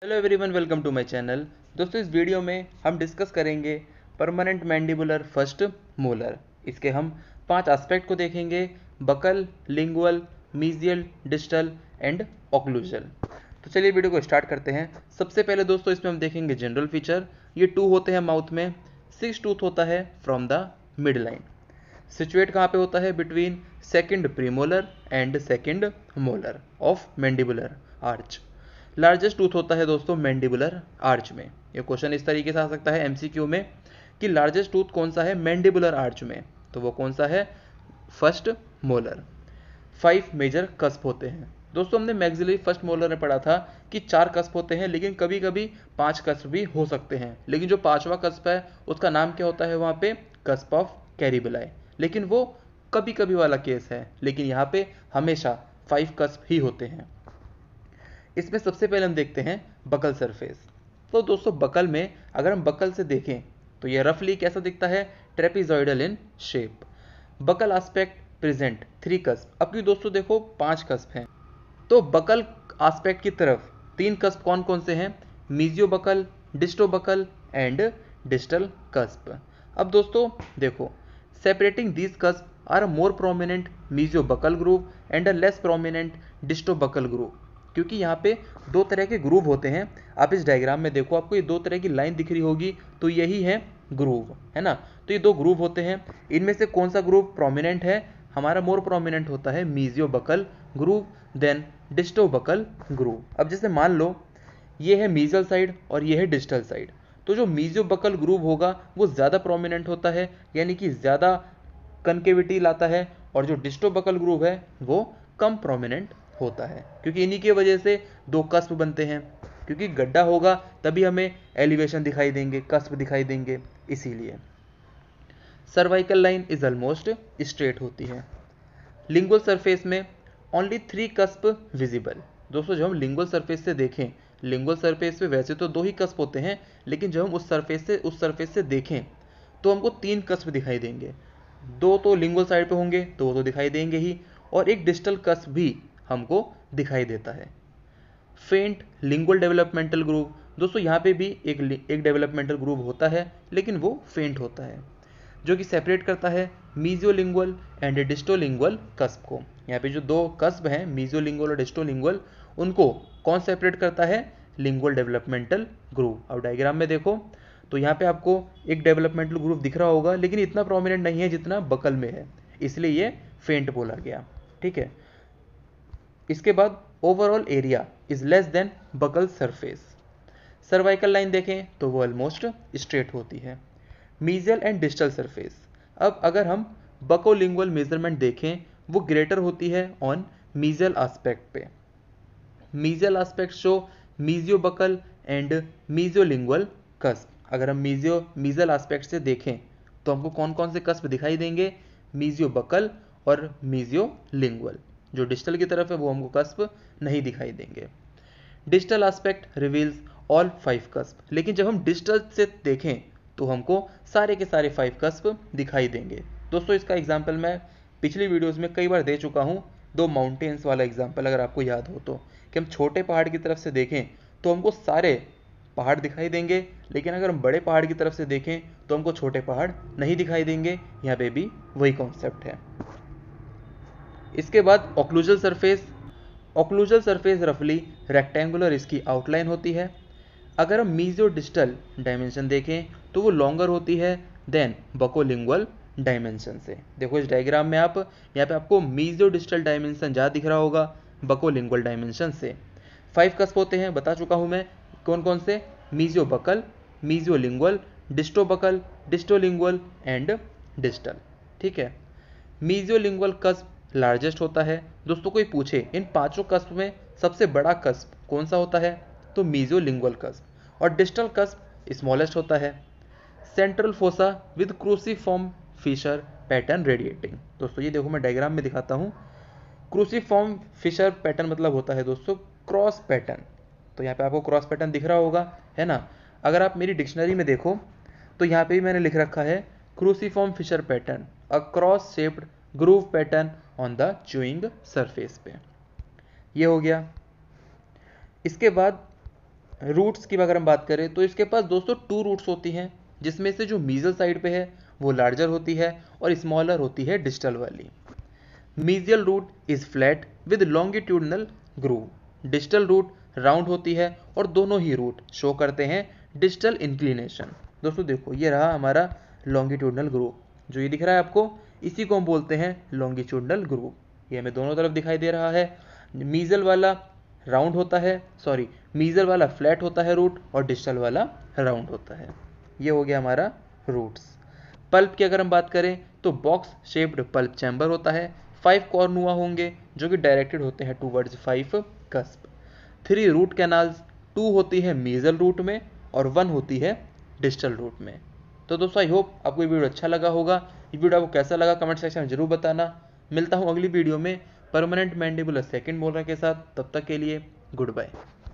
Hello everyone, welcome to my channel. दोस्तों, इस video में हम डिस्कस करेंगे परमानेंट मैंडिबुलर फर्स्ट मोलर। इसके हम 5 एस्पेक्ट को देखेंगे: buccal, lingual, mesial, distal and occlusal. तो चलिए वीडियो को स्टार्ट करते हैं। सबसे पहले दोस्तों इसमें हम देखेंगे जनरल फीचर। ये 2 होते हैं माउथ में, 6 टूथ होता है from the mid line. Situate कहाँ पे होता है? Between second premolar and second molar of mandibular arch. Largest tooth होता है दोस्तों मैंडिबुलर आर्च में। ये क्वेश्चन इस तरीके से आ सकता है एमसीक्यू में कि लार्जेस्ट टूथ कौन सा है मैंडिबुलर आर्च में, तो वो कौन सा है? First molar. 5 मेजर कस्प होते हैं दोस्तों। हमने मैक्सिलरी फर्स्ट मोलर में पढ़ा था कि 4 कस्प होते हैं, लेकिन कभी कभी 5 कस्प भी हो सकते हैं। लेकिन जो 5वां कस्प है उसका नाम क्या होता है वहाँ पे? Cusp of Carabelli. लेकिन वो कभी कभी वाला केस है, लेकिन यहाँ पे हमेशा 5 कस्प ही होते हैं। इसमें सबसे पहले हम देखते हैं बकल सरफेस। तो दोस्तों बकल में अगर हम बकल से देखें तो ये रफली कैसा दिखता है? Trapezoidal in shape. Buccal aspect present 3 cusp. अब की दोस्तों देखो 5 कस्प हैं, तो बकल एस्पेक्ट की तरफ 3 कस्प कौन कौन से हैं? Mesio buccal, disto buccal and distal cusp. अब दोस्तों देखो, separating these cusp are more prominent mesio buccal groove and a less prominent disto buccal groove. क्योंकि यहाँ पे 2 तरह के ग्रूव होते हैं। आप इस डायग्राम में देखो, आपको ये 2 तरह की लाइन दिख रही होगी, तो यही है ग्रूव, है ना। तो ये 2 ग्रूव होते हैं, इनमें से कौन सा ग्रूव प्रोमिनेंट है? हमारा मोर प्रोमिनेंट होता है मीजियो buccal groove then डिस्टो buccal groove. अब जैसे मान लो ये है मीजल साइड और ये है डिस्टल साइड, तो जो मीजियो बकल ग्रूव होगा वो ज़्यादा प्रोमिनेंट होता है, यानी कि ज़्यादा कनकेविटी लाता है, और जो डिस्टो बकल ग्रूव है वो कम प्रोमिनेंट होता है, क्योंकि इन्हीं की वजह से 2 कस्प बनते हैं। क्योंकि गड्ढा होगा तभी हमें एलिवेशन दिखाई देंगे, कस्प दिखाई देंगे, इसीलिए। Cervical line is almost straight होती है। लिंगुअल सरफेस में ओनली 3 कस्प विजिबल। दोस्तों जब हम लिंगुअल सरफेस से देखें, लिंगुअल सरफेस पे वैसे तो 2 ही कस्प होते हैं, लेकिन जब हम उस सरफेस से देखें तो हमको 3 कस्प दिखाई देंगे। 2 तो लिंगुअल साइड पे होंगे तो वो तो दिखाई देंगे ही, और एक डिस्टल कस्प भी हमको दिखाई देता है। फेंट लिंगुअल डेवलपमेंटल ग्रूव। दोस्तों यहाँ पे भी एक डेवलपमेंटल ग्रूव होता है, लेकिन वो फेंट होता है, जो कि सेपरेट करता है मीजियोलिंगुअल एंड डिस्टोलिंगुअल कस्प को। यहाँ पे जो 2 कस्प हैं मीजियोलिंगुअल और डिस्टोलिंगुअल, उनको कौन सेपरेट करता है? Lingual developmental groove. अब डायग्राम में देखो तो यहाँ पे आपको एक डेवलपमेंटल ग्रूव दिख रहा होगा, लेकिन इतना प्रोमिनेंट नहीं है जितना बकल में है, इसलिए ये फेंट बोला गया। ठीक है। इसके बाद overall area is less than buccal surface. Cervical line देखें तो वो ऑलमोस्ट स्ट्रेट होती है। Mesial and distal surface. अब अगर हम बकोलिंगुअल मेजरमेंट देखें, वो ग्रेटर होती है ऑन मीजल एस्पेक्ट पे। Mesial aspect show mesiobuccal and mesiolingual cusp. अगर हम मीजल एस्पेक्ट से देखें तो हमको कौन कौन से कस्प दिखाई देंगे? मीजियो बकल और मीजियोलिंगुअल। जो डिस्टल की तरफ है वो हमको कस्प नहीं दिखाई देंगे। Distal aspect reveals all 5 cusp. लेकिन जब हम डिस्टल से देखें तो हमको सारे के सारे 5 कस्प दिखाई देंगे। दोस्तों इसका एग्जाम्पल मैं पिछली वीडियोस में कई बार दे चुका हूँ, 2 माउंटेन्स वाला एग्जाम्पल, अगर आपको याद हो तो, कि हम छोटे पहाड़ की तरफ से देखें तो हमको सारे पहाड़ दिखाई देंगे, लेकिन अगर हम बड़े पहाड़ की तरफ से देखें तो हमको छोटे पहाड़ नहीं दिखाई देंगे। यहाँ पे भी वही कॉन्सेप्ट है। इसके बाद ऑक्लूजल सरफेस। ऑक्लूजल सरफेस रफली रेक्टेंगुलर इसकी आउटलाइन होती है। अगर हम मीजियो डिस्टल डायमेंशन देखें तो वो लॉन्गर होती है देन बकोलिंगुअल डायमेंशन से। देखो इस डायग्राम में आप, यहाँ पे आपको मीजियो डिस्टल डायमेंशन ज़्यादा दिख रहा होगा बकोलिंगुअल डायमेंशन से। 5 कस्प होते हैं, बता चुका हूँ मैं कौन कौन से: mesiobuccal, mesiolingual, distobuccal, distolingual and distal. ठीक है। मीजियोलिंगुअल कस्प लार्जेस्ट होता है। दोस्तों कोई पूछे इन 5 कस्प में सबसे बड़ा कस्प कौन सा होता है, तो मीजियोलिंगुअल कस्प, और डिस्टल कस्प स्मॉलेस्ट होता है। Central fossa with cruciform fissure pattern radiating. दोस्तों ये देखो मैं डायग्राम में दिखाता हूँ। क्रूसीफॉर्म फिशर पैटर्न मतलब होता है दोस्तों क्रॉस पैटर्न। तो यहाँ पे आपको क्रॉस पैटर्न दिख रहा होगा, है ना। अगर आप मेरी डिक्शनरी में देखो तो यहाँ पे भी मैंने लिख रखा है cruciform fissure pattern, a cross shaped groove pattern on the chewing surface पे। ये हो गया। इसके बाद रूट्स की अगर हम बात करें तो इसके पास दोस्तों 2 रूट्स होती हैं, जिसमें से जो मीजल साइड पे है वो लार्जर होती है और स्मॉलर होती है डिस्टल वाली। Mesial root is flat with longitudinal groove. Distal root round होती है और दोनों ही रूट शो करते हैं डिस्टल इंक्लिनेशन। दोस्तों देखो ये रहा हमारा लॉन्गिट्यूडनल ग्रूव, जो ये दिख रहा है आपको, इसी को हम बोलते हैं लॉन्गिट्यूडनल ग्रूव। ये हमें दोनों तरफ दिखाई दे रहा है। मीजल वाला राउंड होता है, सॉरी मीजल वाला फ्लैट होता है रूट और डिस्टल वाला राउंड होता है। ये हो गया हमारा रूट्स। पल्प की अगर हम बात करें तो बॉक्स शेप्ड पल्प चैम्बर होता है। 5 कॉर्नुआ होंगे जो कि डायरेक्टेड होते हैं टूवर्ड्स 5 कस्प। 3 रूट कैनाल्स, 2 होती है मीजल रूट में और 1 होती है डिस्टल रूट में। तो दोस्तों आई होप आपको ये वीडियो अच्छा लगा होगा। ये वीडियो आपको कैसा लगा कमेंट सेक्शन में जरूर बताना। मिलता हूँ अगली वीडियो में परमानेंट मैंडिबुलर सेकंड मोलर के साथ। तब तक के लिए गुड बाय।